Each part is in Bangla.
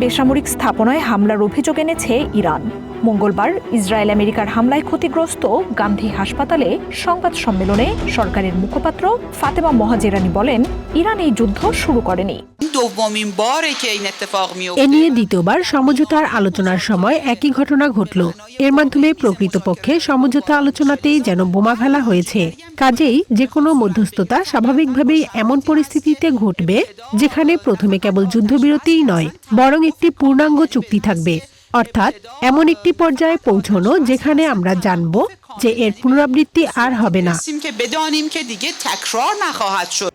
বেসামরিক স্থাপনায় হামলার অভিযোগ এনেছে ইরান। মঙ্গলবার ইসরায়েল আমেরিকার হামলায় ক্ষতিগ্রস্ত গান্ধী হাসপাতালে সংবাদ সম্মেলনে সরকারের মুখপাত্র ফাতেমা মহাজেরানি বলেন, ইরান এই যুদ্ধ শুরু করেনি। এ নিয়ে দ্বিতীয়বার সমঝোতার আলোচনার সময় একই ঘটনা ঘটল। এর মাধ্যমে প্রকৃতপক্ষে সমঝোতা আলোচনাতেই যেন বোমা ফেলা হয়েছে। কাজেই যে কোনো মধ্যস্থতা স্বাভাবিকভাবেই এমন পরিস্থিতিতে ঘটবে যেখানে প্রথমে কেবল যুদ্ধবিরতিই নয়, বরং একটি পূর্ণাঙ্গ চুক্তি থাকবে। অর্থাৎ এমন একটি পর্যায়ে পৌঁছানো যেখানে আমরা জানব যে এর পুনরাবৃত্তি আর হবে না।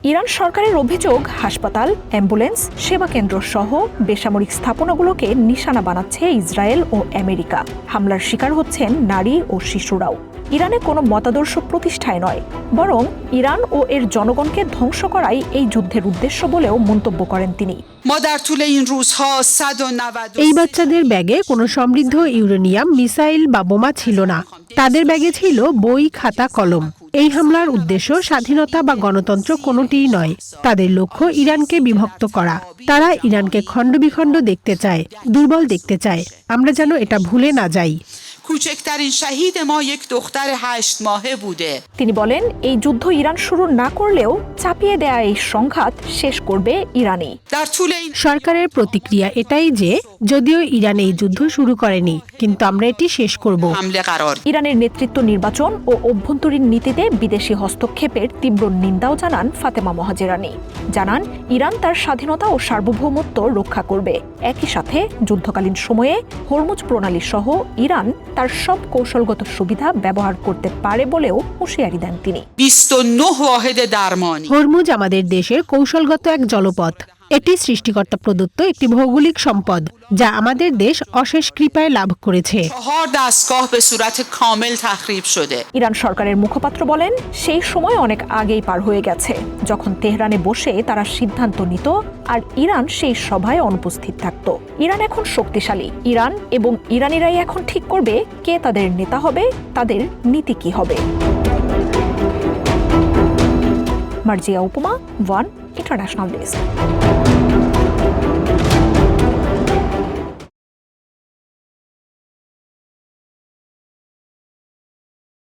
ইরান সরকারের অভিযোগ, হাসপাতাল, অ্যাম্বুলেন্স, সেবা কেন্দ্র সহ বেসামরিক স্থাপনাগুলোকে নিশানা বানাচ্ছে ইসরায়েল ও আমেরিকা। হামলার শিকার হচ্ছেন নারী ও শিশুরাও। ইরানে কোনো মতাদর্শ প্রতিষ্ঠায় নয়, বরং ইরান ও এর জনগণকে ধ্বংস করাই এই যুদ্ধের উদ্দেশ্য বলেও মন্তব্য করেন তিনি। এই বাচ্চাদের ব্যাগে কোনো সমৃদ্ধ ইউরেনিয়াম, মিসাইল বা বোমা ছিল না। তাদের ব্যাগে ছিল বই, খাতা, কলম। এই হামলার উদ্দেশ্য স্বাধীনতা বা গণতন্ত্র কোনোটিই নয়। তাদের লক্ষ্য ইরানকে বিভক্ত করা। তারা ইরানকে খণ্ডবিখণ্ড দেখতে চায়, দুর্বল দেখতে চায়। আমরা যেন এটা ভুলে না যাই। তিনি বলেন, এই যুদ্ধ ইরান শুরু না করলেও চাপিয়ে দেয়া এই সংঘাত শেষ করবে ইরানই। সরকারের প্রতিক্রিয়া এটাই যে, যদিও ইরান এই যুদ্ধ শুরু করেনি, কিন্তু আমরা এটি শেষ করব। ইরানের নেতৃত্ব নির্বাচন ও অভ্যন্তরীণ নীতিতে বিদেশি হস্তক্ষেপের তীব্র নিন্দাও জানান ফাতেমা মহাজেরানি। জানান, ইরান তার স্বাধীনতা ও সার্বভৌমত্ব রক্ষা করবে। একই সাথে যুদ্ধকালীন সময়ে হরমুজ প্রণালী সহ ইরান তার সব কৌশলগত সুবিধা ব্যবহার করতে পারে বলেও হুঁশিয়ারি দেন তিনি। হরমুজ আমাদের দেশের কৌশলগত এক জলপথ। এটি সৃষ্টিকর্তা প্রদত্ত একটি ভৌগোলিক সম্পদ, যা আমাদের দেশ অশেষ কৃপায় লাভ করেছে। ইরান সরকারের মুখপাত্র বলেন, সেই সময় অনেক আগেই পার হয়ে গেছে, যখন তেহরানে বসে তারা সিদ্ধান্ত নিত আর ইরান সেই সভায় অনুপস্থিত থাকত। ইরান এখন শক্তিশালী। ইরান এবং ইরানিরাই এখন ঠিক করবে কে তাদের নেতা হবে, তাদের নীতি কি হবে। মার্জিয়া উপমা, ওয়ান ইন্টারন্যাশনাল ডেস্ক।